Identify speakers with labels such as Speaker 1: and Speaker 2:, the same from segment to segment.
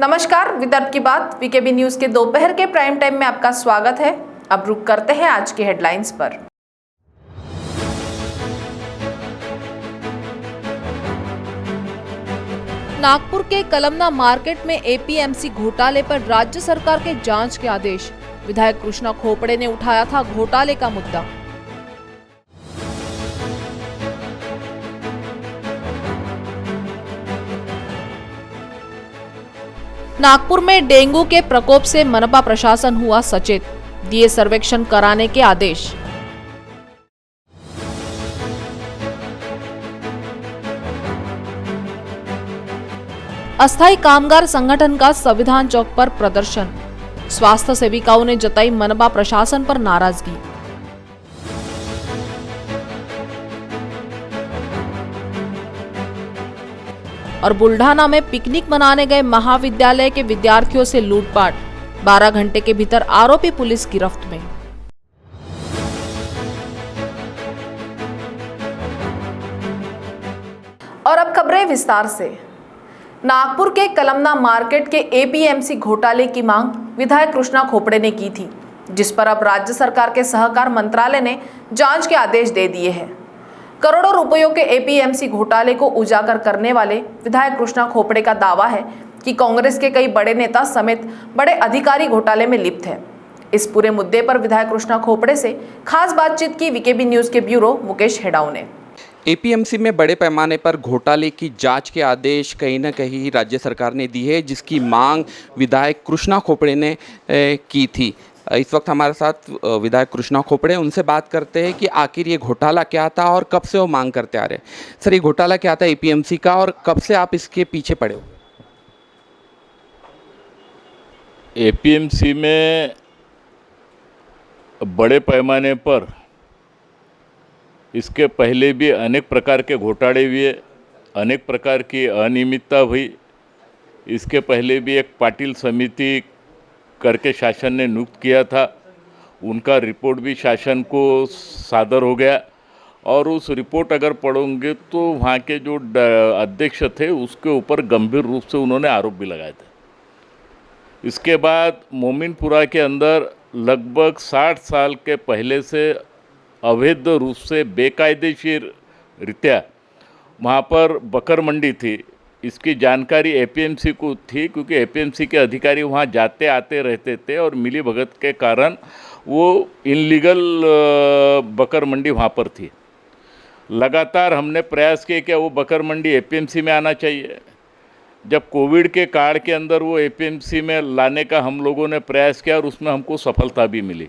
Speaker 1: नमस्कार, विदर्भ की बात वीकेबी न्यूज के दोपहर के प्राइम टाइम में आपका स्वागत है। अब रुक करते हैं आज की हेडलाइंस पर। नागपुर के कलमना मार्केट में एपीएमसी घोटाले पर राज्य सरकार के जांच के आदेश। विधायक कृष्णा खोपड़े ने उठाया था घोटाले का मुद्दा। नागपुर में डेंगू के प्रकोप से मनपा प्रशासन हुआ सचेत, दिए सर्वेक्षण कराने के आदेश। अस्थायी कामगार संगठन का संविधान चौक पर प्रदर्शन, स्वास्थ्य सेविकाओं ने जताई मनपा प्रशासन पर नाराजगी। और बुल्ढाना में पिकनिक मनाने गए महाविद्यालय के विद्यार्थियों से लूटपाट, 12 घंटे के भीतर आरोपी पुलिस गिरफ्त में। और अब खबरें विस्तार से। नागपुर के कलमना मार्केट के एपीएमसी घोटाले की मांग विधायक कृष्णा खोपड़े ने की थी, जिस पर अब राज्य सरकार के सहकार मंत्रालय ने जांच के आदेश दे दिए हैं। करोड़ों रुपयों के एपीएमसी घोटाले को उजागर करने वाले विधायक कृष्णा खोपड़े का दावा है कि कांग्रेस के कई बड़े नेता समेत बड़े अधिकारी घोटाले में लिप्त हैं। इस पूरे मुद्दे पर विधायक कृष्णा खोपड़े से खास बातचीत की वीकेबी न्यूज के ब्यूरो मुकेश हेडाउ ने।
Speaker 2: एपीएमसी में बड़े पैमाने पर घोटाले की जांच के आदेश कहीं न कहीं राज्य सरकार ने दी है, जिसकी मांग विधायक कृष्णा खोपड़े ने की थी। इस वक्त हमारे साथ विधायक कृष्णा खोपड़े, उनसे बात करते हैं कि आखिर ये घोटाला क्या था और कब से वो मांग करते आ रहे हैं। सर, ये घोटाला क्या था एपीएमसी का और कब से आप इसके पीछे पड़े हो?
Speaker 3: एपीएमसी में बड़े पैमाने पर इसके पहले भी अनेक प्रकार के घोटाले हुए, अनेक प्रकार की अनियमितता हुई। इसके पहले भी एक पाटिल समिति करके शासन ने नियुक्त किया था, उनका रिपोर्ट भी शासन को सादर हो गया और उस रिपोर्ट अगर पढ़ोगे तो वहाँ के जो अध्यक्ष थे उसके ऊपर गंभीर रूप से उन्होंने आरोप भी लगाए थे। इसके बाद मोमिनपुरा के अंदर लगभग 60 साल के पहले से अवैध रूप से बेकायदेशीर रीत्या वहाँ पर बकर मंडी थी। इसकी जानकारी एपीएमसी को थी क्योंकि एपीएमसी के अधिकारी वहाँ जाते आते रहते थे और मिली भगत के कारण वो इनलीगल बकर मंडी वहाँ पर थी। लगातार हमने प्रयास किए कि वो बकर मंडी एपीएमसी में आना चाहिए। जब कोविड के काल के अंदर वो एपीएमसी में लाने का हम लोगों ने प्रयास किया और उसमें हमको सफलता भी मिली।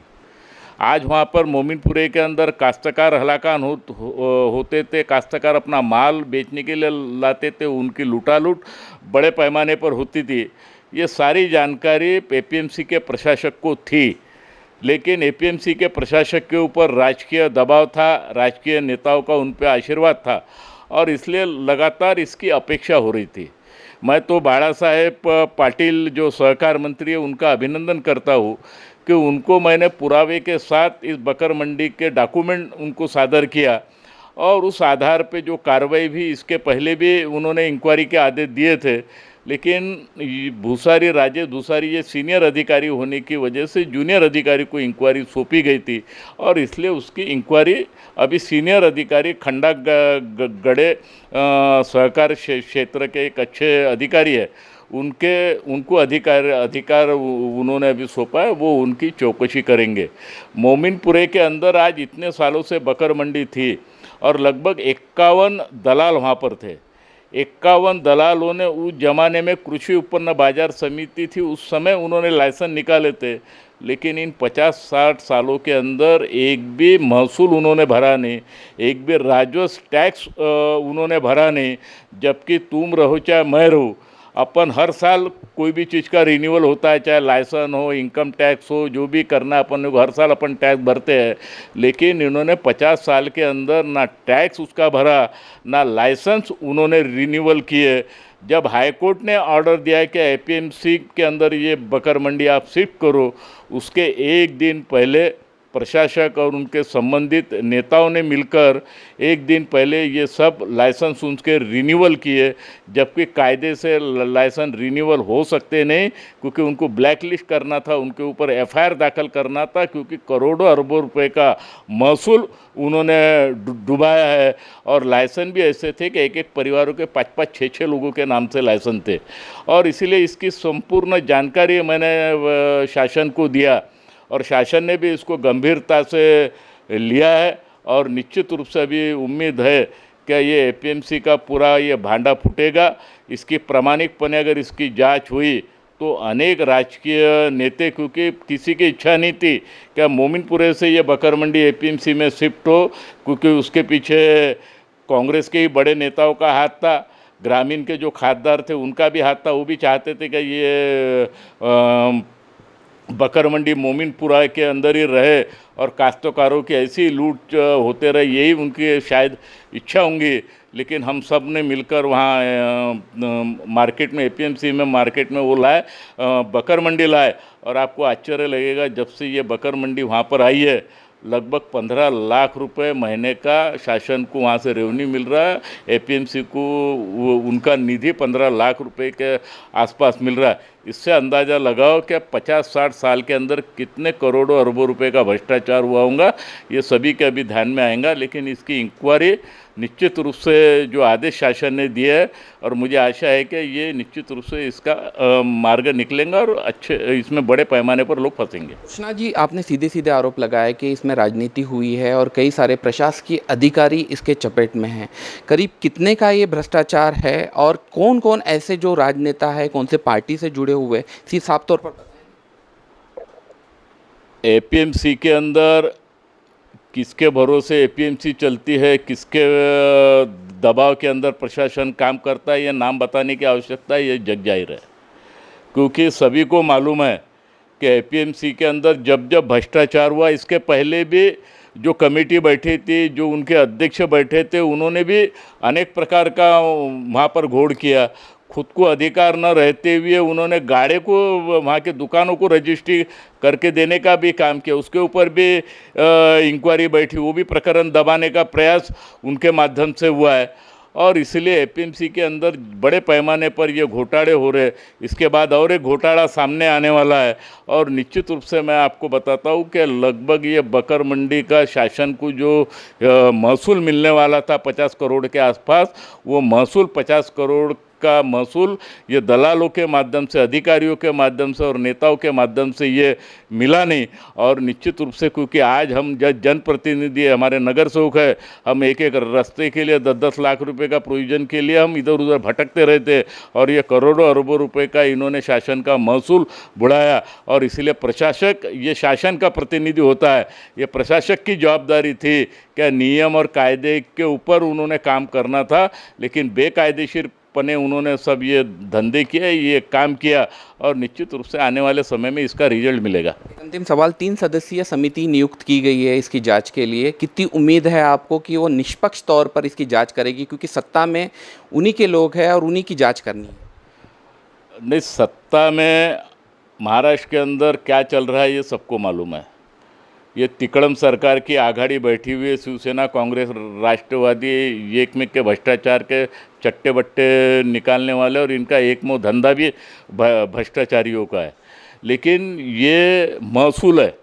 Speaker 3: आज वहाँ पर मोमिनपुरे के अंदर काश्तकार हलाकान होते थे, काश्तकार अपना माल बेचने के लिए लाते थे, उनकी लूटालूट बड़े पैमाने पर होती थी। ये सारी जानकारी एपीएमसी के प्रशासक को थी, लेकिन एपीएमसी के प्रशासक के ऊपर राजकीय दबाव था, राजकीय नेताओं का उन पर आशीर्वाद था और इसलिए लगातार इसकी अपेक्षा हो रही थी। मैं तो बाला साहेब पाटिल जो सहकार मंत्री है उनका अभिनंदन करता हूँ कि उनको मैंने पुरावे के साथ इस बकर मंडी के डॉक्यूमेंट उनको सादर किया और उस आधार पे जो कार्रवाई भी इसके पहले भी उन्होंने इंक्वायरी के आदेश दिए थे, लेकिन भूसारी राजेश भूसारी ये सीनियर अधिकारी होने की वजह से जूनियर अधिकारी को इंक्वायरी सौंपी गई थी और इसलिए उसकी इंक्वायरी अभी सीनियर अधिकारी खंडा गड़े सहकार क्षेत्र के एक अच्छे अधिकारी है, उनको अधिकार उन्होंने अभी सौंपा है, वो उनकी चौकसी करेंगे। मोमिनपुरे के अंदर आज इतने सालों से बकर मंडी थी और लगभग 51 दलाल वहाँ पर थे। 51 दलालों ने उस जमाने में कृषि उत्पन्न बाजार समिति थी, उस समय उन्होंने लाइसेंस निकाले थे, लेकिन इन 50-60 सालों के अंदर एक भी महसूल उन्होंने भरा नहीं, एक भी राजस्व टैक्स उन्होंने भरा नहीं। जबकि तुम रहो चाहे मैं रहूँ, अपन हर साल कोई भी चीज़ का रिन्यूअल होता है, चाहे लाइसेंस हो, इनकम टैक्स हो, जो भी करना है अपन हर साल अपन टैक्स भरते हैं, लेकिन इन्होंने 50 साल के अंदर ना टैक्स उसका भरा, ना लाइसेंस उन्होंने रिन्यूअल किए। जब हाई कोर्ट ने ऑर्डर दिया है कि एपीएमसी के अंदर ये बकर मंडी आप शिफ्ट करो, उसके एक दिन पहले प्रशासक और उनके संबंधित नेताओं ने मिलकर एक दिन पहले ये सब लाइसेंस उनके रिन्यूअल किए, जबकि कायदे से लाइसेंस रिन्यूअल हो सकते नहीं, क्योंकि उनको ब्लैक लिस्ट करना था, उनके ऊपर एफआईआर दाखिल करना था, क्योंकि करोड़ों अरबों रुपए का महसूल उन्होंने डुबाया है। और लाइसेंस भी ऐसे थे कि एक एक परिवारों के 5-5, 6-6 लोगों के नाम से लाइसेंस थे। और इसीलिए इसकी संपूर्ण जानकारी मैंने शासन को दिया और शासन ने भी इसको गंभीरता से लिया है। और निश्चित रूप से अभी उम्मीद है कि ये एपीएमसी का पूरा ये भांडा फूटेगा। इसकी प्रामाणिकपणे अगर इसकी जांच हुई तो अनेक राजकीय नेता, क्योंकि किसी की इच्छा नहीं थी कि मोमिनपुरे से ये बकर मंडी एपीएमसी में शिफ्ट हो, क्योंकि उसके पीछे कांग्रेस के ही बड़े नेताओं का हाथ था, ग्रामीण के जो खासदार थे उनका भी हाथ था। वो भी चाहते थे कि ये बकर मंडी मोमिनपुरा के अंदर ही रहे और काश्तकारों की ऐसी लूट होते रहे, यही उनकी शायद इच्छा होंगी। लेकिन हम सब ने मिलकर वहाँ मार्केट में, एपीएमसी में मार्केट में वो लाए, बकर मंडी लाए। और आपको आश्चर्य लगेगा, जब से ये बकर मंडी वहाँ पर आई है लगभग 15 लाख रुपए महीने का शासन को वहाँ से रेवेन्यू मिल रहा है। एपीएमसी को उनका निधि 15 लाख रुपए के आसपास मिल रहा है। इससे अंदाज़ा लगाओ कि 50-60 साल के अंदर कितने करोड़ों अरबों रुपए का भ्रष्टाचार हुआ होगा, ये सभी के अभी ध्यान में आएगा। लेकिन इसकी इंक्वायरी निश्चित रूप से जो आदेश शासन ने दिए है, और मुझे आशा है कि ये निश्चित रूप से इसका मार्ग निकलेगा और अच्छे इसमें बड़े पैमाने पर लोग फंसेंगे।
Speaker 2: कृष्णा जी, आपने सीधे सीधे आरोप लगाया कि इसमें राजनीति हुई है और कई सारे प्रशासकीय अधिकारी इसके चपेट में हैं। करीब कितने का ये भ्रष्टाचार है और कौन कौन ऐसे जो राजनेता है, कौन से पार्टी से जुड़े हुए, सीधे साफ तौर पर
Speaker 3: एपीएमसी के अंदर किसके भरोसे एपीएमसी चलती है, किसके दबाव के अंदर प्रशासन काम करता है, ये नाम बताने की आवश्यकता है, ये जग जाहिर है। क्योंकि सभी को मालूम है कि एपीएमसी के अंदर जब जब भ्रष्टाचार हुआ, इसके पहले भी जो कमेटी बैठी थी, जो उनके अध्यक्ष बैठे थे, उन्होंने भी अनेक प्रकार का वहाँ पर घोड़ किया। खुद को अधिकार न रहते हुए उन्होंने गाड़े को, वहाँ के दुकानों को रजिस्ट्री करके देने का भी काम किया। उसके ऊपर भी इंक्वायरी बैठी, वो भी प्रकरण दबाने का प्रयास उनके माध्यम से हुआ है। और इसलिए एपीएमसी के अंदर बड़े पैमाने पर ये घोटाले हो रहे। इसके बाद और एक घोटाला सामने आने वाला है। और निश्चित रूप से मैं आपको बताता हूँ कि लगभग ये बकर मंडी का शासन को जो महसूल मिलने वाला था 50 करोड़ के आसपास, वो महसूल 50 करोड़ का महसूल ये दलालों के माध्यम से, अधिकारियों के माध्यम से और नेताओं के माध्यम से ये मिला नहीं। और निश्चित रूप से क्योंकि आज हम जनप्रतिनिधि, हमारे नगर सेवक है, हम एक एक रास्ते के लिए 10-10 लाख रुपए का प्रोविजन के लिए हम इधर उधर भटकते रहते, और ये करोड़ों अरबों रुपए का इन्होंने शासन का महसूल बढ़ाया। और इसीलिए प्रशासक ये शासन का प्रतिनिधि होता है, ये प्रशासक की जवाबदारी थी क्या नियम और कायदे के ऊपर उन्होंने काम करना था। लेकिन बेकायदेशीर पने उन्होंने सब ये धंधे किए, ये काम किया, और निश्चित रूप से आने वाले समय में इसका रिजल्ट मिलेगा।
Speaker 2: अंतिम सवाल, 3 सदस्यीय समिति नियुक्त की गई है इसकी जांच के लिए, कितनी उम्मीद है आपको कि वो निष्पक्ष तौर पर इसकी जांच करेगी, क्योंकि सत्ता में उन्हीं के लोग हैं और उन्हीं की जांच करनी है?
Speaker 3: नहीं, सत्ता में महाराष्ट्र के अंदर क्या चल रहा है ये सबको मालूम है। ये तिकड़म सरकार की आघाड़ी बैठी हुई है, शिवसेना, कांग्रेस, राष्ट्रवादी, एक में के भ्रष्टाचार के चट्टे बट्टे निकालने वाले, और इनका एक मुँह धंधा भी भ्रष्टाचारियों का है। लेकिन ये महसूल है,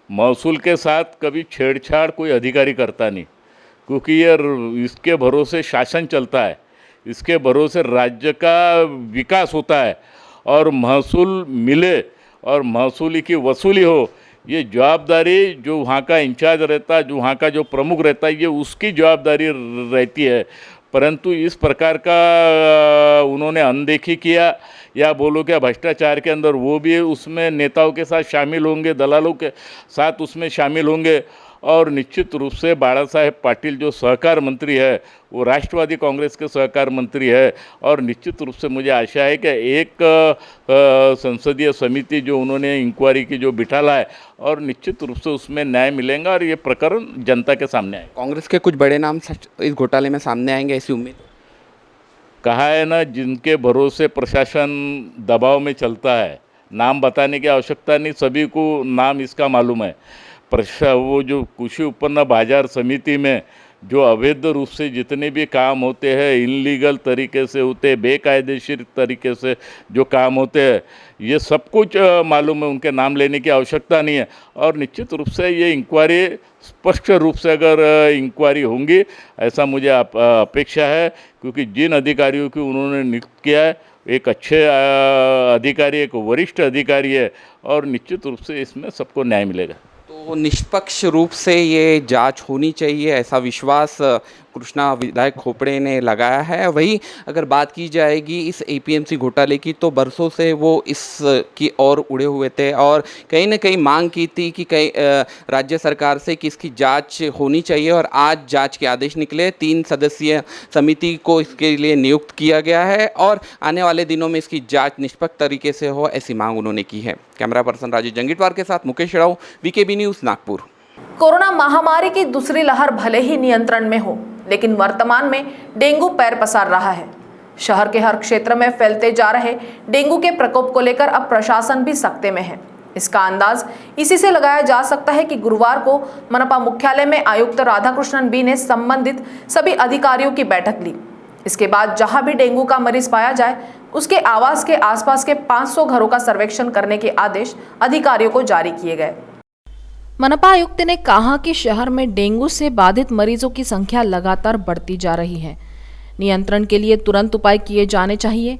Speaker 3: महसूल के साथ कभी छेड़छाड़ कोई अधिकारी करता नहीं, क्योंकि ये इसके भरोसे शासन चलता है, इसके भरोसे राज्य का विकास होता है। और महसूल मिले और महसूली की वसूली हो, ये जवाबदारी जो वहाँ का इंचार्ज रहता है, जो वहाँ का जो प्रमुख रहता है, ये उसकी जवाबदारी रहती है। परंतु इस प्रकार का उन्होंने अनदेखी किया, या बोलो क्या भ्रष्टाचार के अंदर वो भी उसमें नेताओं के साथ शामिल होंगे, दलालों के साथ उसमें शामिल होंगे। और निश्चित रूप से बाला साहेब पाटिल जो सहकार मंत्री है, वो राष्ट्रवादी कांग्रेस के सहकार मंत्री है। और निश्चित रूप से मुझे आशा है कि एक संसदीय समिति जो उन्होंने इंक्वायरी की जो बिठाला है, और निश्चित रूप से उसमें न्याय मिलेगा और ये प्रकरण जनता के सामने आएगा।
Speaker 2: कांग्रेस के कुछ बड़े नाम इस घोटाले में सामने आएंगे, ऐसी उम्मीद?
Speaker 3: कहा है ना, जिनके भरोसे प्रशासन दबाव में चलता है, नाम बताने की आवश्यकता नहीं, सभी को नाम इसका मालूम है। वो जो कृषि उत्पन्न बाजार समिति में जो अवैध रूप से जितने भी काम होते हैं, इनलीगल तरीके से होते हैं, बेकायदेशीर तरीके से जो काम होते हैं, ये सब कुछ मालूम है। उनके नाम लेने की आवश्यकता नहीं है। और निश्चित रूप से ये इंक्वायरी स्पष्ट रूप से अगर इंक्वायरी होंगी, ऐसा मुझे अपेक्षा है, क्योंकि जिन अधिकारियों की उन्होंने नियुक्त किया है, एक अच्छे अधिकारी, एक वरिष्ठ अधिकारी है, और निश्चित रूप से इसमें सबको न्याय मिलेगा।
Speaker 2: तो निष्पक्ष रूप से ये जांच होनी चाहिए, ऐसा विश्वास कृष्णा विधायक खोपड़े ने लगाया है। वहीं अगर बात की जाएगी इस एपीएमसी घोटाले की, तो बरसों से वो इसकी ओर उड़े हुए थे और कहीं ना कहीं मांग की थी कि राज्य सरकार से कि इसकी जांच होनी चाहिए। और आज जांच के आदेश निकले, 3 सदस्यीय समिति को इसके लिए नियुक्त किया गया है और आने वाले दिनों में इसकी जाँच निष्पक्ष तरीके से हो, ऐसी मांग उन्होंने की है। कैमरा पर्सन राजेश जंगीटवार के साथ Mukesh Rao, VKB news, Nagpur.
Speaker 1: Corona महामारी की दूसरी लहर भले ही नियंत्रण में हो, लेकिन वर्तमान में डेंगू पैर पसार रहा है। शहर के हर क्षेत्र में फैलते जा रहे डेंगू के प्रकोप को लेकर अब प्रशासन भी सख्ते में है। इसका अंदाज इसी से लगाया जा सकता है कि गुरुवार को मनपा मुख्यालय में आयुक्त राधाकृष्णन बी ने संबंधित सभी अधिकारियों की बैठक ली। इसके बाद जहां भी डेंगू का मरीज पाया जाए, उसके आवास के आसपास के 500 घरों का सर्वेक्षण करने के आदेश अधिकारियों को जारी किए गए। मनपा आयुक्त ने कहा कि शहर में डेंगू से बाधित मरीजों की संख्या लगातार बढ़ती जा रही है। नियंत्रण के लिए तुरंत उपाय किए जाने चाहिए।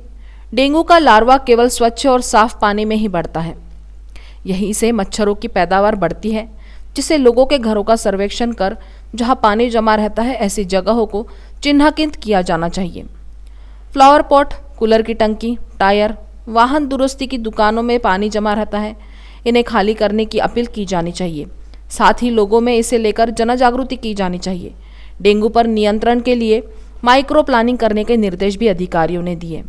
Speaker 1: डेंगू का लार्वा केवल स्वच्छ और साफ पानी में ही बढ़ता है। यहीं से मच्छरों की पैदावार बढ़ती है, जिससे लोगों के घरों का सर्वेक्षण कर जहां पानी जमा रहता है, ऐसी जगहों को चिन्हांकित किया जाना चाहिए। फ्लावर पॉट, कूलर की टंकी, टायर, वाहन दुरुस्ती की दुकानों में पानी जमा रहता है, इन्हें खाली करने की अपील की जानी चाहिए। साथ ही लोगों में इसे लेकर जन जागृति की जानी चाहिए। डेंगू पर नियंत्रण के लिए माइक्रो प्लानिंग करने के निर्देश भी अधिकारियों ने दिए।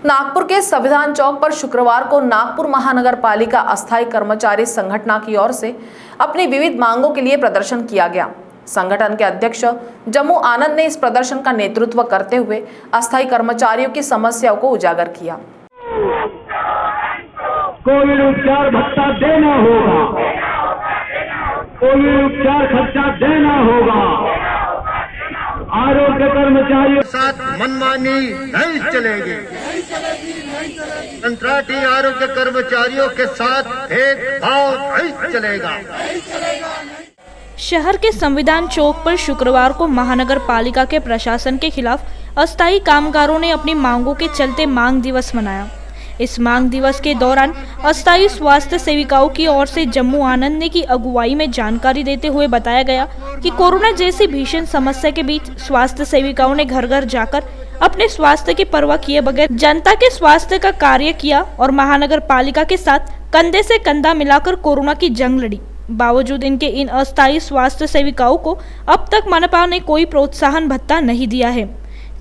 Speaker 1: नागपुर के संविधान चौक पर शुक्रवार को नागपुर महानगर पालिका अस्थायी कर्मचारी संगठन की ओर से अपनी विविध मांगों के लिए प्रदर्शन किया गया। संगठन के अध्यक्ष जम्मू आनंद ने इस प्रदर्शन का नेतृत्व करते हुए अस्थायी कर्मचारियों की समस्याओं को उजागर किया।
Speaker 4: कोविड उपचार भत्ता देना होगा, कोविड उपचार खर्चा देना होगा, आरोग्य कर्मचारियों के साथ मनमानी नहीं चलेगी, कंट्राटी आरोग्य कर्मचारियों के साथ भेदभाव नहीं चलेगा।
Speaker 5: शहर के संविधान चौक पर शुक्रवार को महानगर पालिका के प्रशासन के खिलाफ अस्थायी कामगारों ने अपनी मांगों के चलते मांग दिवस मनाया। इस मांग दिवस के दौरान अस्थायी स्वास्थ्य सेविकाओं की ओर से जम्मू आनंद ने की अगुवाई में जानकारी देते हुए बताया गया कि कोरोना जैसी भीषण समस्या के बीच स्वास्थ्य सेविकाओं ने घर घर जाकर अपने स्वास्थ्य की परवाह किए बगैर जनता के स्वास्थ्य का कार्य किया और महानगर पालिका के साथ कंधे से कंधा मिलाकर कोरोना की जंग लड़ी। बावजूद इनके इन अस्थायी स्वास्थ्य सेविकाओं को अब तक मनपा ने कोई प्रोत्साहन भत्ता नहीं दिया है,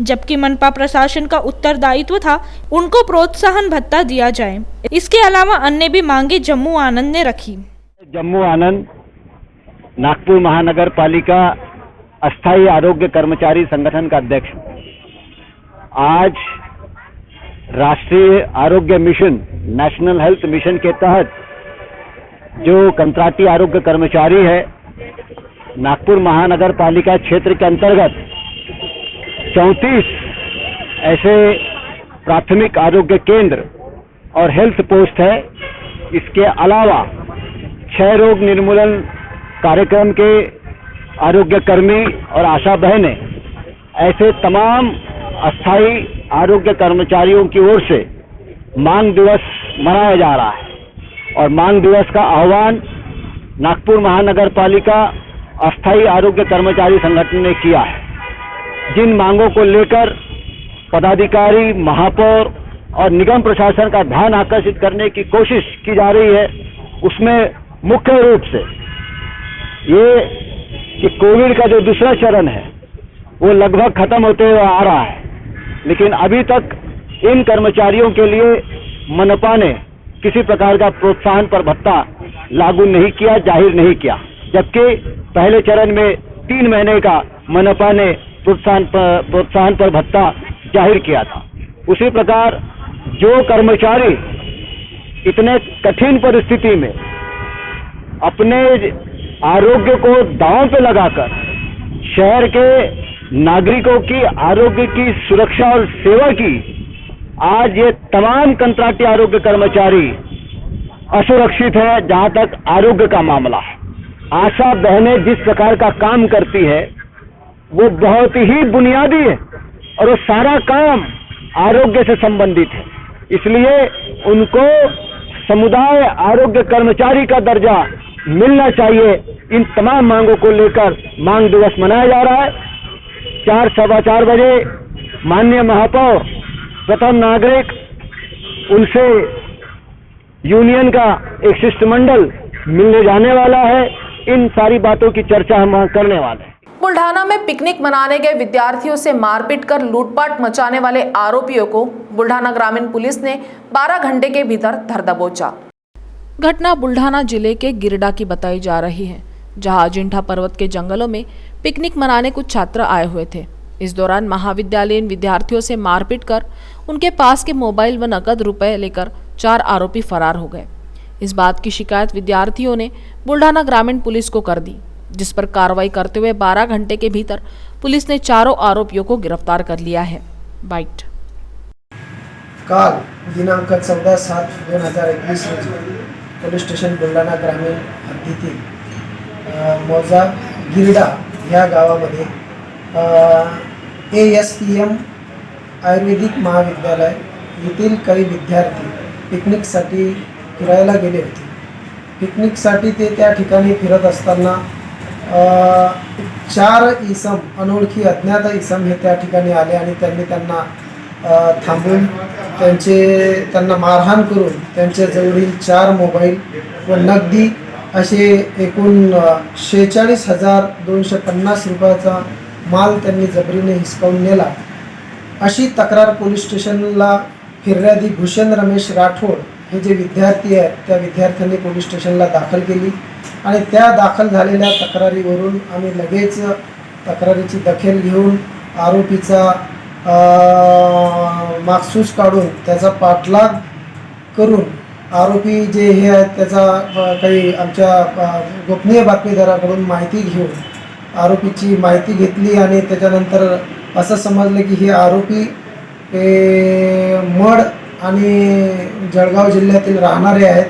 Speaker 5: जबकि मनपा प्रशासन का उत्तरदायित्व था उनको प्रोत्साहन भत्ता दिया जाए। इसके अलावा अन्य भी मांगे जम्मू आनंद ने रखी।
Speaker 4: जम्मू आनंद नागपुर महानगर पालिका अस्थायी आरोग्य कर्मचारी संगठन का अध्यक्ष। आज राष्ट्रीय आरोग्य मिशन, नेशनल हेल्थ मिशन के तहत जो कंट्राटी आरोग्य कर्मचारी है, नागपुर महानगर पालिका क्षेत्र के अंतर्गत 34 ऐसे प्राथमिक आरोग्य केंद्र और हेल्थ पोस्ट है। इसके अलावा क्षय रोग निर्मूलन कार्यक्रम के आरोग्य कर्मी और आशा बहनें, ऐसे तमाम अस्थायी आरोग्य कर्मचारियों की ओर से मांग दिवस मनाया जा रहा है। और मांग दिवस का आह्वान नागपुर महानगर पालिका अस्थायी आरोग्य कर्मचारी संगठन ने किया है। जिन मांगों को लेकर पदाधिकारी, महापौर और निगम प्रशासन का ध्यान आकर्षित करने की कोशिश की जा रही है, उसमें मुख्य रूप से ये कि कोविड का जो दूसरा चरण है वो लगभग खत्म होते हुए आ रहा है, लेकिन अभी तक इन कर्मचारियों के लिए मनपा ने किसी प्रकार का प्रोत्साहन पर भत्ता लागू नहीं किया, जाहिर नहीं किया, जबकि पहले चरण में 3 महीने का मनपा ने प्रोत्साहन पर भत्ता जाहिर किया था। उसी प्रकार जो कर्मचारी इतने कठिन परिस्थिति में अपने आरोग्य को दांव पे लगाकर शहर के नागरिकों की आरोग्य की सुरक्षा और सेवा की आज ये तमाम कंट्राक्टी आरोग्य कर्मचारी असुरक्षित है। जहां तक आरोग्य का मामला है, आशा बहनें जिस प्रकार का काम करती है वो बहुत ही बुनियादी है और वो सारा काम आरोग्य से संबंधित है। इसलिए उनको समुदाय आरोग्य कर्मचारी का दर्जा मिलना चाहिए। इन तमाम मांगों को लेकर मांग दिवस मनाया जा रहा है। 4-4:15 बजे माननीय महापौर प्रथम नागरिक उनसे यूनियन का एक शिष्टमंडल मिलने जाने वाला है। इन सारी बातों की चर्चा हम वहां करने वाले हैं।
Speaker 1: बुल्ढाना में पिकनिक मनाने गए विद्यार्थियों से मारपीट कर लूटपाट मचाने वाले आरोपियों को बुल्ढाना ग्रामीण पुलिस ने 12 घंटे के भीतर धर दबोचा। घटना बुल्ढाना जिले के गिरडा की बताई जा रही है, जहां अजिंठा पर्वत के जंगलों में पिकनिक मनाने कुछ छात्र आए हुए थे। इस दौरान महाविद्यालयीन विद्यार्थियों से मारपीट कर उनके पास के मोबाइल व नकद रुपए लेकर 4 आरोपी फरार हो गए। इस बात की शिकायत विद्यार्थियों ने बुल्ढाना ग्रामीण पुलिस को कर दी, जिस पर कार्रवाई करते हुए 12 घंटे के भीतर पुलिस ने चारों आरोपियों को गिरफ्तार कर लिया है। बाइट।
Speaker 6: काल दिनांक 14/7/2021 रोजी पोलीस स्टेशन बुलढाणा ग्रामीण हद्दीतील मौजा गिरडा ह्या गावामध्ये ASPM आयुर्वेदिक महाविद्यालय येथील काही विद्यार्थी पिकनिकसाठी फिरायला गेले होते। पिकनिकसाठी ते त्या ठिकाणी फिरत असताना 4 इसम अनोळखी अज्ञात इसम हे त्या ठिकाणी आले आणि त्यांना थांबवून त्यांना मारहाण करून त्यांच्या जवळील 4 मोबाईल व नगदी असे एकूण 46,250 रुपयाचा माल त्यांनी जबरीने हिसकावून नेला, अशी तक्रार पोलीस स्टेशनला फिर्यादी भूषण रमेश राठोड हे जे विद्यार्थी आहेत त्या विद्यार्थ्यांनी पोलीस स्टेशनला दाखल केली आणि त्या दाखल झालेल्या तक्रारीवरून आम्ही लगेच तक्रारीची दखल घेऊन आरोपीचा मागसूस काढून त्याचा पाठलाग करून आरोपी जे हे आहेत त्याचा काही आमच्या गोपनीय बातमीदाराकडून माहिती घेऊन आरोपीची माहिती घेतली आणि त्याच्यानंतर असं समजलं की हे आरोपी मड आणि जळगाव जिल्ह्यातील राहणारे आहेत।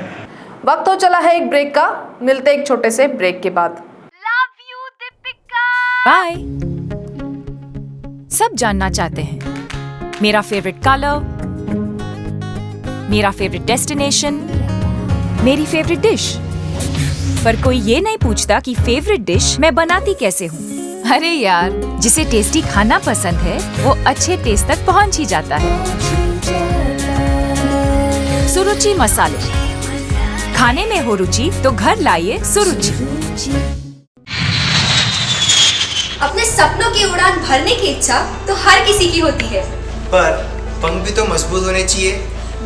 Speaker 1: वक्त हो चला है एक ब्रेक का, मिलते एक छोटे से ब्रेक के बाद।
Speaker 7: बाय। सब जानना चाहते हैं मेरा फेवरेट कलर, मेरा फेवरेट डेस्टिनेशन, मेरी फेवरेट डिश, पर कोई ये नहीं पूछता कि फेवरेट डिश मैं बनाती कैसे हूँ। अरे यार, जिसे टेस्टी खाना पसंद है वो अच्छे टेस्ट तक पहुँच ही जाता है। सुरुचि मसाले, खाने में हो रुचि तो घर लाइए सुरुचि।
Speaker 8: अपने सपनों की उड़ान भरने की इच्छा तो हर किसी की होती है,
Speaker 9: पर पंख भी तो मजबूत होने चाहिए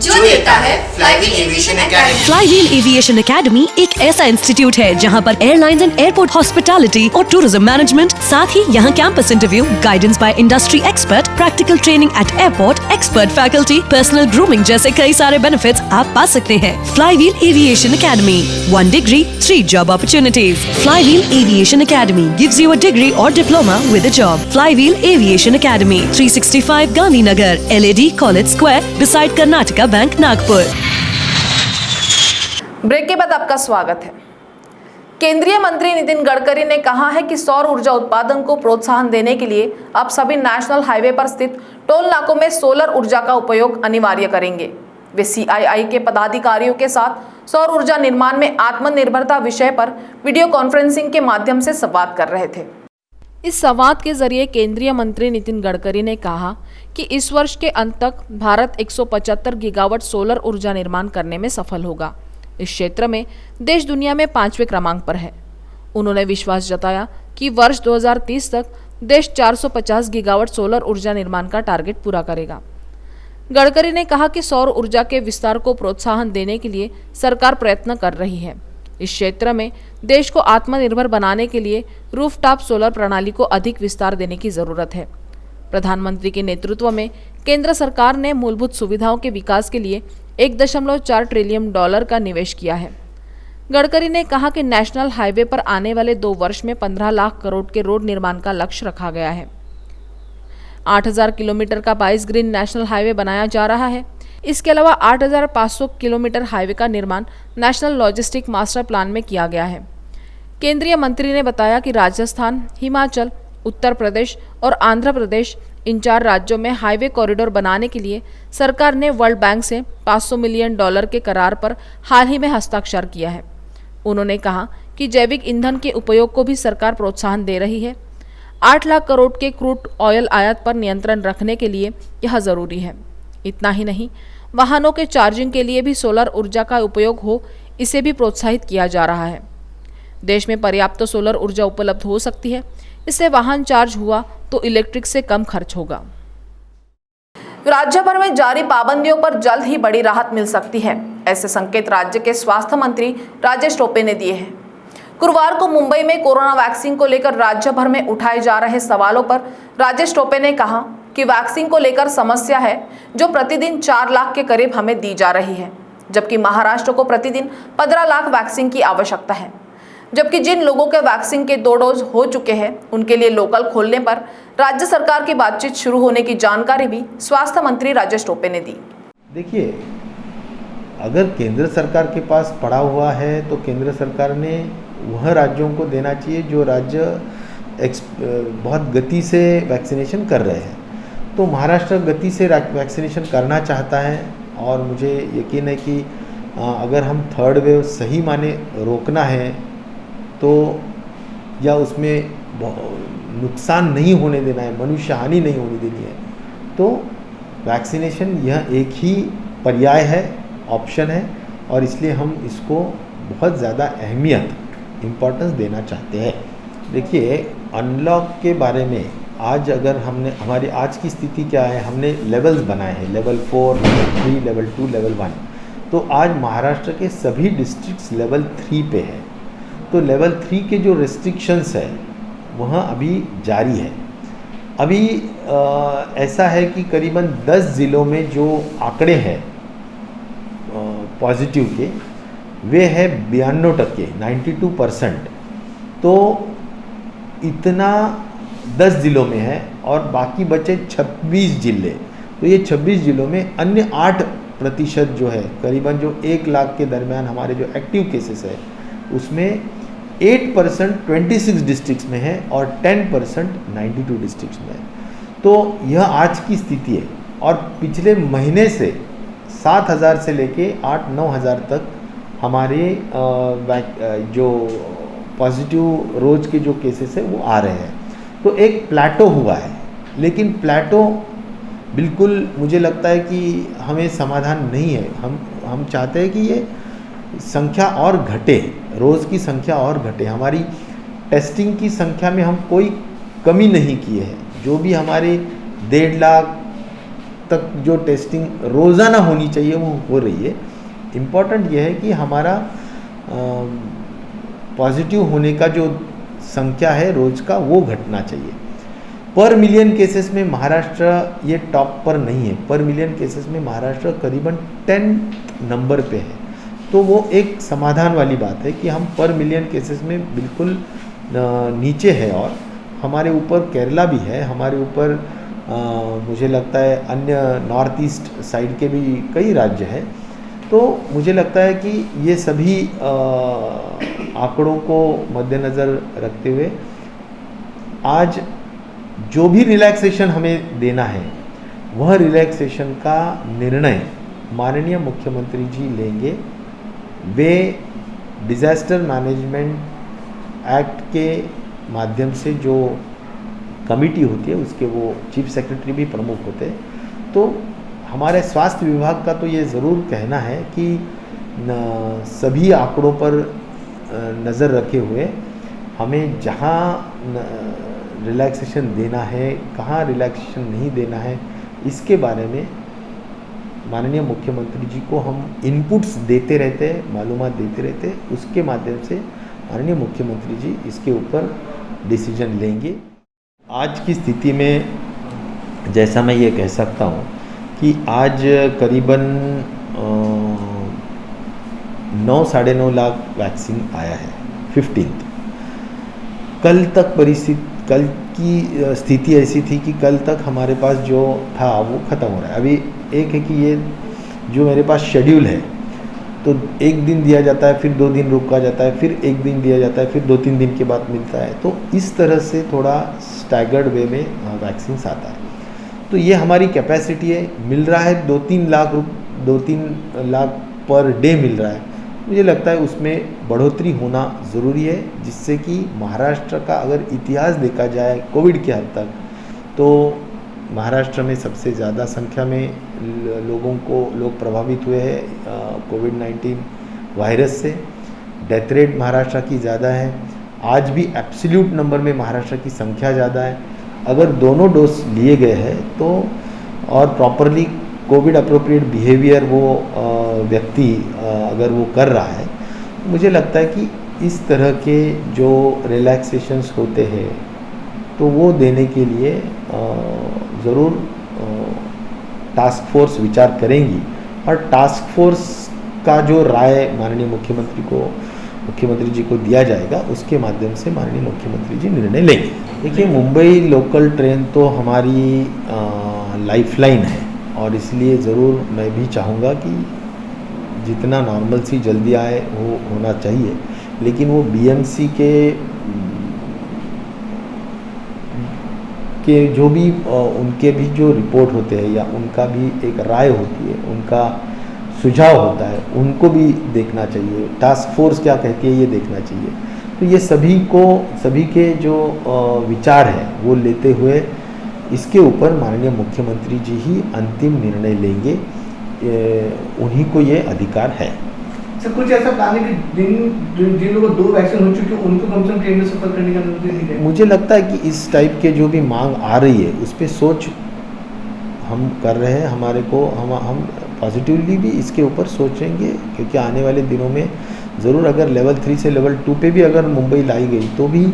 Speaker 8: जो देता है flywheel aviation academy.
Speaker 10: Flywheel aviation academy एक ऐसा इंस्टीट्यूट है जहां पर एयरलाइंस एंड एयरपोर्ट हॉस्पिटैलिटी और टूरिज्म मैनेजमेंट, साथ ही यहां campus interview, guidance by industry expert, practical training at airport, expert faculty, personal grooming जैसे कई सारे बेनिफिट्स आप पा सकते हैं। Flywheel aviation academy, 1 degree, 3 job opportunities. Flywheel Aviation Academy gives you a degree or diploma with a job. Flywheel Aviation Academy, 365 Gandhinagar, LAD College Square, beside Karnataka bank Nagpur.
Speaker 1: Break के बाद आपका स्वागत है। केंद्रीय मंत्री नितिन गडकरी ने कहा है कि सौर ऊर्जा उत्पादन को प्रोत्साहन देने के लिए अब सभी नेशनल हाईवे पर स्थित टोल नाकों में सोलर ऊर्जा का उपयोग अनिवार्य करेंगे। वे CII के पदाधिकारियों के साथ सौर ऊर्जा निर्माण में आत्मनिर्भरता विषय पर वीडियो कॉन्फ्रेंसिंग के माध्यम से संवाद कर रहे थे। इस संवाद के जरिए केंद्रीय मंत्री नितिन गडकरी ने कहा कि इस वर्ष के अंत तक भारत 175 गीगावाट सोलर ऊर्जा निर्माण करने में सफल होगा। इस क्षेत्र में देश दुनिया में 5वें क्रमांक पर है। उन्होंने विश्वास जताया कि वर्ष 2030 तक देश 450 गीगावाट सोलर ऊर्जा निर्माण का टारगेट पूरा करेगा। गडकरी ने कहा कि सौर ऊर्जा के विस्तार को प्रोत्साहन देने के लिए सरकार प्रयत्न कर रही है। इस क्षेत्र में देश को आत्मनिर्भर बनाने के लिए रूफटॉप सोलर प्रणाली को अधिक विस्तार देने की जरूरत है। प्रधानमंत्री के नेतृत्व में केंद्र सरकार ने मूलभूत सुविधाओं के विकास के लिए $1.4 ट्रिलियन का निवेश किया है। गडकरी ने कहा कि नेशनल हाईवे पर आने वाले 2 वर्ष में 15 लाख करोड़ के रोड निर्माण का लक्ष्य रखा गया है। 8000 किलोमीटर का 22 ग्रीन नेशनल हाईवे बनाया जा रहा है। इसके अलावा 8500 किलोमीटर हाईवे का निर्माण नेशनल लॉजिस्टिक मास्टर प्लान में किया गया है। केंद्रीय मंत्री ने बताया कि राजस्थान, हिमाचल, उत्तर प्रदेश और आंध्र प्रदेश इन 4 राज्यों में हाईवे कॉरिडोर बनाने के लिए सरकार ने वर्ल्ड बैंक से $500 मिलियन के करार पर हाल ही में हस्ताक्षर किया है। उन्होंने कहा कि जैविक ईंधन के उपयोग को भी सरकार प्रोत्साहन दे रही है। 8 लाख करोड़ के क्रूड ऑयल आयात पर नियंत्रण रखने के लिए यह जरूरी है। इतना ही नहीं, वाहनों के चार्जिंग के लिए भी सोलर ऊर्जा का उपयोग हो, इसे भी प्रोत्साहित किया जा रहा है। देश में पर्याप्त सोलर ऊर्जा उपलब्ध हो सकती है। इससे वाहन चार्ज हुआ तो इलेक्ट्रिक से कम खर्च होगा। राज्य भर में जारी पाबंदियों पर जल्द ही बड़ी राहत मिल सकती है, ऐसे संकेत राज्य के स्वास्थ्य मंत्री राजेश टोपे ने दिए हैं। गुरुवार को मुंबई में कोरोना वैक्सीन को लेकर राज्य भर में उठाए जा रहे सवालों पर राजेश टोपे ने कहा कि वैक्सीन को लेकर समस्या है जो प्रतिदिन 4 लाख के करीब हमें दी जा रही है, जबकि महाराष्ट्र को प्रतिदिन 15 लाख वैक्सीन की आवश्यकता है। जबकि जिन लोगों के वैक्सीन के 2 डोज हो चुके हैं उनके लिए लोकल खोलने पर राज्य सरकार की बातचीत शुरू होने की जानकारी भी स्वास्थ्य मंत्री राजेश टोपे ने दी।
Speaker 11: देखिए, अगर केंद्र सरकार के पास पड़ा हुआ है तो केंद्र सरकार ने वह राज्यों को देना चाहिए जो राज्य बहुत गति से वैक्सीनेशन कर रहे हैं। तो महाराष्ट्र गति से वैक्सीनेशन करना चाहता है और मुझे यकीन है कि अगर हम 3rd वेव सही माने रोकना है तो या उसमें नुकसान नहीं होने देना है, मनुष्य हानि नहीं होने देनी है, तो वैक्सीनेशन यह एक ही पर्याय है, ऑप्शन है और इसलिए हम इसको बहुत ज़्यादा अहमियत, इम्पोर्टेंस देना चाहते हैं। देखिए, अनलॉक के बारे में आज अगर हमने हमारी आज की स्थिति क्या है, हमने लेवल्स बनाए हैं, लेवल 4, लेवल 3, लेवल 2, लेवल 1। तो आज महाराष्ट्र के सभी डिस्ट्रिक्ट्स लेवल 3 पे है। तो लेवल 3 के जो रेस्ट्रिक्शंस है वह अभी जारी है। अभी ऐसा है कि करीबन 10 ज़िलों में जो आंकड़े हैं पॉजिटिव के, वे है 92%, 92%। तो इतना 10 ज़िलों में है और बाकी बचे 26 ज़िले। तो ये 26 ज़िलों में अन्य 8% जो है, करीबन जो 1 लाख के दरमियान हमारे जो एक्टिव केसेस है उसमें 8% 26 डिस्ट्रिक्ट्स में है और 10% 92 डिस्ट्रिक्ट्स में है। तो यह आज की स्थिति है और पिछले महीने से 7,000 से लेके 8-9 हज़ार तक हमारे जो पॉजिटिव रोज़ के जो केसेस है वो आ रहे हैं। तो एक प्लेटो हुआ है, लेकिन प्लेटो बिल्कुल मुझे लगता है कि हमें समाधान नहीं है। हम चाहते हैं कि ये संख्या और घटे, रोज़ की संख्या और घटे। हमारी टेस्टिंग की संख्या में हम कोई कमी नहीं किए हैं। जो भी हमारे 1.5 लाख तक जो टेस्टिंग रोज़ाना होनी चाहिए वो हो रही है। इम्पॉर्टेंट यह है कि हमारा पॉजिटिव होने का जो संख्या है रोज़ का वो घटना चाहिए। पर मिलियन केसेस में महाराष्ट्र ये टॉप पर नहीं है। पर मिलियन केसेस में महाराष्ट्र करीबन 10 नंबर पे है। तो वो एक समाधान वाली बात है कि हम पर मिलियन केसेस में बिल्कुल नीचे है और हमारे ऊपर केरला भी है, हमारे ऊपर मुझे लगता है अन्य नॉर्थ ईस्ट साइड के भी कई राज्य हैं। तो मुझे लगता है कि ये सभी आंकड़ों को मद्देनज़र रखते हुए आज जो भी रिलैक्सेशन हमें देना है वह रिलैक्सेशन का निर्णय माननीय मुख्यमंत्री जी लेंगे। वे डिज़ास्टर मैनेजमेंट एक्ट के माध्यम से जो कमिटी होती है उसके वो चीफ सेक्रेटरी भी प्रमुख होते हैं। तो हमारे स्वास्थ्य विभाग का तो ये ज़रूर कहना है कि सभी आंकड़ों पर नज़र रखे हुए हमें जहाँ रिलैक्सेशन देना है, कहाँ रिलैक्सेशन नहीं देना है, इसके बारे में माननीय मुख्यमंत्री जी को हम इनपुट्स देते रहते हैं, मालूमात देते रहते हैं। उसके माध्यम से माननीय मुख्यमंत्री जी इसके ऊपर डिसीजन लेंगे। आज की स्थिति में जैसा मैं ये कह सकता हूँ कि आज करीबन 9-9.5 लाख वैक्सीन आया है 15th। कल तक कल की स्थिति ऐसी थी कि कल तक हमारे पास जो था वो ख़त्म हो रहा है। अभी एक है कि ये जो मेरे पास शेड्यूल है तो 1 दिन दिया जाता है, फिर 2 दिन रुका जाता है, फिर 1 दिन दिया जाता है, फिर 2-3 दिन के बाद मिलता है। तो इस तरह से थोड़ा स्टैगर्ड वे में वैक्सीन आता है। तो ये हमारी कैपेसिटी है, मिल रहा है 2-3 लाख पर डे मिल रहा है। मुझे लगता है उसमें बढ़ोतरी होना ज़रूरी है, जिससे कि महाराष्ट्र का अगर इतिहास देखा जाए कोविड के हद तक, तो महाराष्ट्र में सबसे ज़्यादा संख्या में लोग प्रभावित हुए हैं कोविड-19 वायरस से। डेथ रेट महाराष्ट्र की ज़्यादा है। आज भी एब्सोल्यूट नंबर में महाराष्ट्र की संख्या ज़्यादा है। अगर दोनों डोज लिए गए हैं तो और प्रॉपरली कोविड अप्रोप्रिएट बिहेवियर वो व्यक्ति अगर वो कर रहा है, मुझे लगता है कि इस तरह के जो रिलैक्सेशंस होते हैं तो वो देने के लिए ज़रूर टास्क फोर्स विचार करेंगी। और टास्क फोर्स का जो राय माननीय मुख्यमंत्री जी को दिया जाएगा, उसके माध्यम से माननीय मुख्यमंत्री जी निर्णय लेंगे। देखिए, मुंबई लोकल ट्रेन तो हमारी लाइफलाइन है और इसलिए ज़रूर मैं भी चाहूँगा कि जितना नॉर्मल सी जल्दी आए वो होना चाहिए। लेकिन वो बीएमसी के जो भी उनके भी जो रिपोर्ट होते हैं या उनका भी एक राय होती है, उनका सुझाव होता है, उनको भी देखना चाहिए। टास्क फोर्स क्या कहती है ये देखना चाहिए। तो ये सभी के जो विचार है वो लेते हुए इसके ऊपर माननीय मुख्यमंत्री जी ही अंतिम निर्णय लेंगे। उन्हीं को ये अधिकार है।
Speaker 12: सर, कुछ ऐसा प्लान है कि जिन लोगों को 2 वैक्सीन हो चुकी है उनको कम से कम ट्रेन में सफर करने का अनुमति दी जाए?
Speaker 11: मुझे लगता है कि इस टाइप के जो भी मांग आ रही है उस पर सोच हम कर रहे हैं। हम पॉजिटिवली भी इसके ऊपर सोचेंगे, क्योंकि आने वाले दिनों में ज़रूर अगर लेवल 3 से लेवल 2 पे भी अगर मुंबई लाई गई तो भी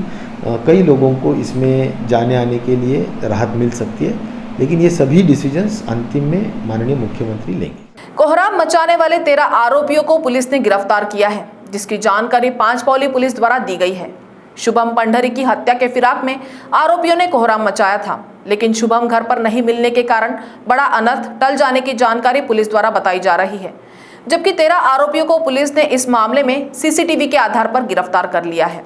Speaker 11: कई लोगों को इसमें जाने आने के लिए राहत मिल सकती है। लेकिन ये सभी डिसीजंस अंतिम में माननीय मुख्यमंत्री लेंगे।
Speaker 1: कोहराम मचाने वाले 13 आरोपियों को पुलिस ने गिरफ्तार किया है, जिसकी जानकारी पांचपौली पुलिस द्वारा दी गई है। शुभम पंडरी की हत्या के फिराक में आरोपियों ने कोहराम मचाया था, लेकिन शुभम घर पर नहीं मिलने के कारण बड़ा अनर्थ टल जाने की जानकारी पुलिस द्वारा बताई जा रही है। जबकि 13 आरोपियों को पुलिस ने इस मामले में सीसीटीवी के आधार पर गिरफ्तार कर लिया है।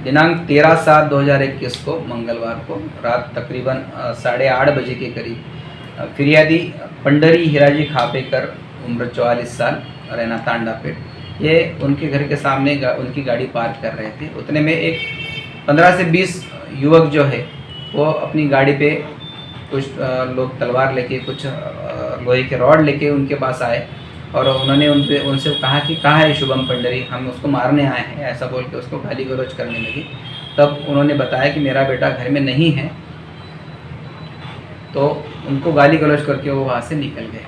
Speaker 13: दिनांक 13/7/2021 को मंगलवार को रात तकरीबन 8:30 बजे के करीब फिरियादी पंडरी हिराजी खापेकर उम्र 44 साल, रहना तांडापेट, ये उनके घर के सामने उनकी गाड़ी पार्क कर रहे थे। उतने में एक 15 से 20 युवक जो है वो अपनी गाड़ी पे कुछ लोग तलवार लेके, कुछ लोहे के रॉड लेके उनके पास आए और उन्होंने उनसे कहा कि कहाँ है शुभम पंडरी, हम उसको मारने आए हैं, ऐसा बोल के उसको गाली गलौज करने लगी। तब उन्होंने बताया कि मेरा बेटा घर में नहीं है, तो उनको गाली गलौज करके वो वहाँ से निकल गए।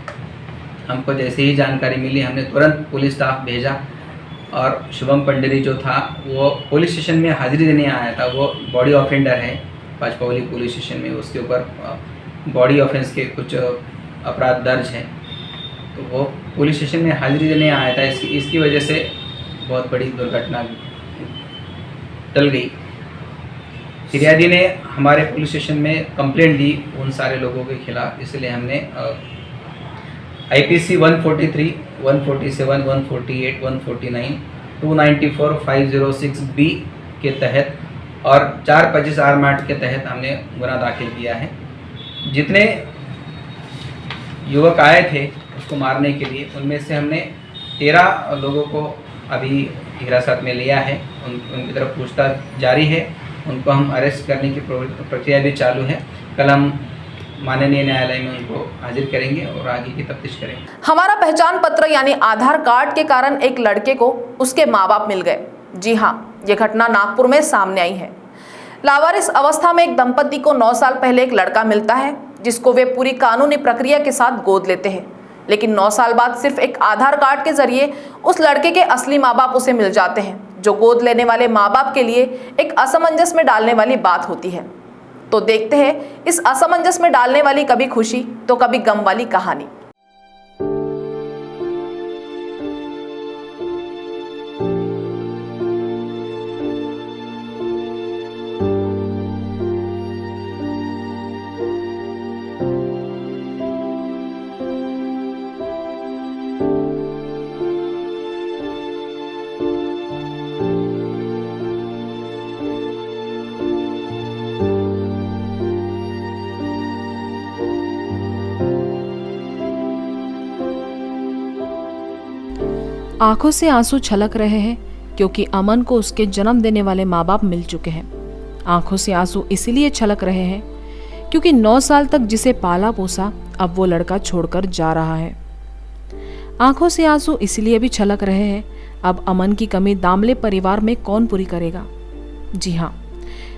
Speaker 13: हमको जैसे ही जानकारी मिली हमने तुरंत पुलिस स्टाफ भेजा और शुभम पंडरी जो था वो पुलिस स्टेशन में हाजिरी देने आया था। वो बॉडी ऑफेंडर है पांचपौली पुलिस स्टेशन में, उसके ऊपर बॉडी ऑफेंस के कुछ अपराध दर्ज हैं, तो वो पुलिस स्टेशन में हाजिरी देने आया था। इसकी वजह से बहुत बड़ी दुर्घटना टल गई। फिरियादी ने हमारे पुलिस स्टेशन में कंप्लेंट दी उन सारे लोगों के खिलाफ, इसलिए हमने IPC 143, 147, 148, 149, 294, 506B के तहत और 425 आर्म्ड के तहत हमने गुना दाखिल किया है। जितने युवक आए थे उसको मारने के लिए, उनमें से हमने 13 लोगों को अभी हिरासत में लिया है। उनकी तरफ पूछताछ जारी है, उनको हम अरेस्ट करने की प्रक्रिया भी चालू है। कल हम माननीय न्यायालय में उनको हाजिर करेंगे और आगे की तफ्तीश करेंगे।
Speaker 1: हमारा पहचान पत्र यानी आधार कार्ड के कारण एक लड़के को उसके माँ बाप मिल गए। जी हाँ, ये घटना नागपुर में सामने आई है। लावारिस अवस्था में एक दंपति को 9 साल पहले एक लड़का मिलता है, जिसको वे पूरी कानूनी प्रक्रिया के साथ गोद लेते हैं। लेकिन 9 साल बाद सिर्फ एक आधार कार्ड के जरिए उस लड़के के असली माँ बाप उसे मिल जाते हैं, जो गोद लेने वाले माँ बाप के लिए एक असमंजस में डालने वाली बात होती है। तो देखते हैं इस असमंजस में डालने वाली कभी खुशी तो कभी गम वाली कहानी। आंखों से आंसू छलक रहे हैं क्योंकि अमन को उसके जन्म देने वाले माँ बाप मिल चुके हैं। आंखों से आंसू इसलिए छलक रहे हैं क्योंकि 9 साल तक जिसे पाला पोसा अब वो लड़का छोड़कर जा रहा है। आंखों से आंसू इसलिए भी छलक रहे हैं, अब अमन की कमी दामले परिवार में कौन पूरी करेगा। जी हाँ,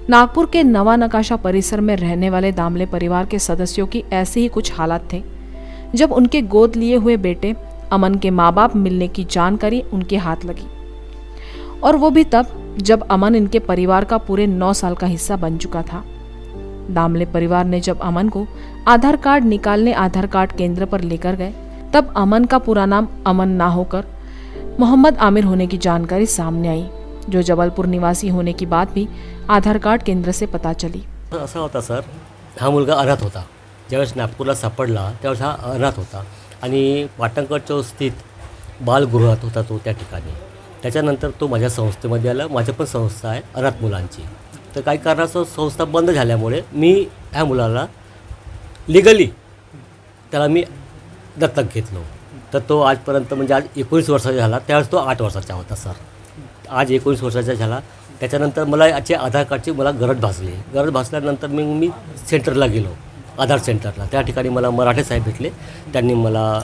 Speaker 1: नागपुर के नवा नकाशा परिसर में रहने वाले दामले परिवार के सदस्यों की ऐसे ही कुछ हालात थे जब उनके गोद लिए हुए बेटे अमन के माँ बाप मिलने की जानकारी उनके हाथ लगी, और वो भी तब जब अमन इनके परिवार का पूरे 9 साल का हिस्सा बन चुका था। दामले परिवार ने जब अमन को आधार कार्ड निकालने आधार कार्ड केंद्र पर लेकर गए तब अमन का पूरा नाम अमन ना होकर मोहम्मद आमिर होने की जानकारी सामने आई, जो जबलपुर निवासी होने की बात भी आधार कार्ड केंद्र से पता चली।
Speaker 14: असा होता सर, हा मुलगा अनाथ होता। ज्यावेळेस नागपूरला सापडला त्यावेळेस हा अनाथ होता आणि पाटणकडच्या स्थित बालगृहात होता तो त्या ठिकाणी। त्याच्यानंतर तो माझ्या संस्थेमध्ये आला। माझी पण संस्था आहे अनाथ मुलांची। तर काही कारणास्तव संस्था बंद झाल्यामुळे मी ह्या मुलाला लीगली त्याला मी दत्तक घेतलो। तर तो आजपर्यंत म्हणजे आज 19 वर्षाचा झाला, त्यावेळेस तो 8 वर्षाचा होता सर। आज 19 वर्षाचा झाला। त्याच्यानंतर मला याचे आधार कार्डची मला गरज भासली। गरज भासल्यानंतर मी सेंटरला गेलो, आधार सेंटरला। त्या ठिकाणी मला मराठे साहेब भेटले। त्यांनी मला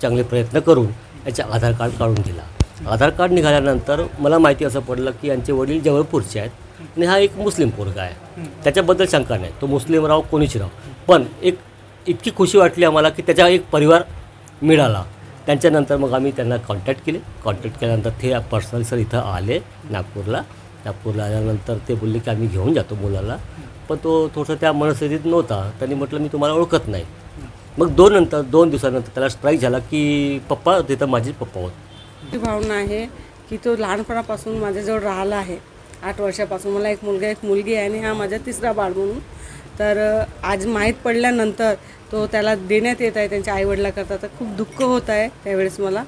Speaker 14: चांगले प्रयत्न करून याचे आधार कार्ड काढून दिला। आधार कार्ड निघाल्यानंतर मला माहिती असं पडलं की यांचे वडील जबलपूरचे आहेत आणि हा एक मुस्लिम पोरगा आहे। त्याच्याबद्दल शंका नाही, तो मुस्लिम राव कोणीच राव, पण एक इतकी खुशी वाटली आम्हाला की त्याचा एक परिवार मिळाला। त्यांच्यानंतर मग आम्ही त्यांना कॉन्टॅक्ट केले। कॉन्टॅक्ट केल्यानंतर ते पर्सनल सर इथं आले नागपूरला आल्यानंतर ते बोलले की आम्ही घेऊन जातो मुलाला, पण तो थोडंसं त्या मनस्थितीत नव्हता। त्यांनी म्हटलं मी तुम्हाला ओळखत नाही। मग 2 दिवसानंतर त्याला स्ट्राईक झाला की पप्पा तिथं माझे पप्पा होते।
Speaker 15: ती भावना आहे की तो लहानपणापासून माझ्याजवळ राहिला आहे। 8 वर्षापासून मला एक मुलगा एक मुलगी आहे आणि हा माझा 3रा बाळ म्हणून। तर आज माहीत पडल्यानंतर तो त्याला देण्यात येत आहे त्यांच्या आईवडिलांकरता, तर खूप दुःख होत आहे त्यावेळेस मला।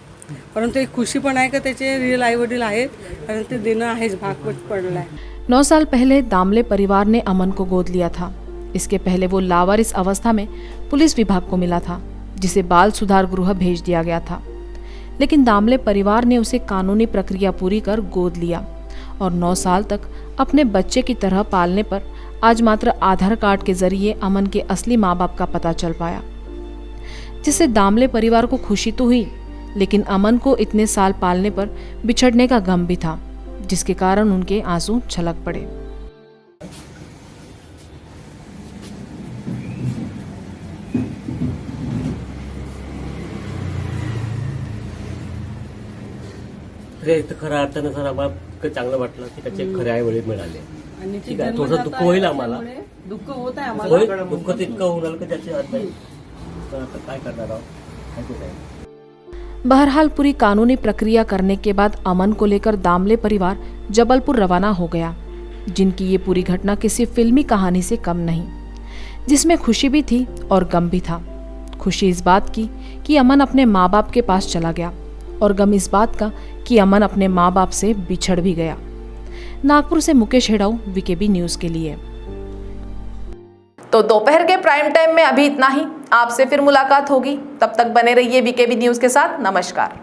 Speaker 15: परंतु एक खुशी पण आहे की त्याचे रियल आईवडील आहेत आणि ते देणं आहेच, भाग पडला है।
Speaker 1: 9 साल पहले दामले परिवार ने अमन को गोद लिया था। इसके पहले वो लावारिस अवस्था में पुलिस विभाग को मिला था, जिसे बाल सुधार गृह भेज दिया गया था। लेकिन दामले परिवार ने उसे कानूनी प्रक्रिया पूरी कर गोद लिया और 9 साल तक अपने बच्चे की तरह पालने पर आज मात्र आधार कार्ड के जरिए अमन के असली माँ बाप का पता चल पाया, जिससे दामले परिवार को खुशी तो हुई, लेकिन अमन को इतने साल पालने पर बिछड़ने का गम भी था, जिसके कारण उनके आंसू छलक पड़े।
Speaker 14: खऱ्या अर्थानं सर आम्हाला इतकं चांगलं वाटलं की त्याचे खरे आई वडील मिळाले। ठीक आहे, थोडंसं दुःख होईल आम्हाला,
Speaker 15: दुःख होत आहे आम्हाला,
Speaker 14: दुःख तर इतकं होणार की त्याचे अर्थ तर आता काय करणार आहोत।
Speaker 1: बहरहाल पूरी कानूनी प्रक्रिया करने के बाद अमन को लेकर दामले परिवार जबलपुर रवाना हो गया, जिनकी ये पूरी घटना किसी फिल्मी कहानी से कम नहीं, जिसमें खुशी भी थी और गम भी था। खुशी इस बात की कि अमन अपने माँ बाप के पास चला गया, और गम इस बात का कि अमन अपने माँ बाप से बिछड़ भी गया। नागपुर से मुकेश हेड़ाऊ, वीकेबी न्यूज़ के लिए। तो दोपहर के प्राइम टाइम में अभी इतना ही। आपसे फिर मुलाकात होगी, तब तक बने रहिए वीकेबी न्यूज़ के साथ। नमस्कार।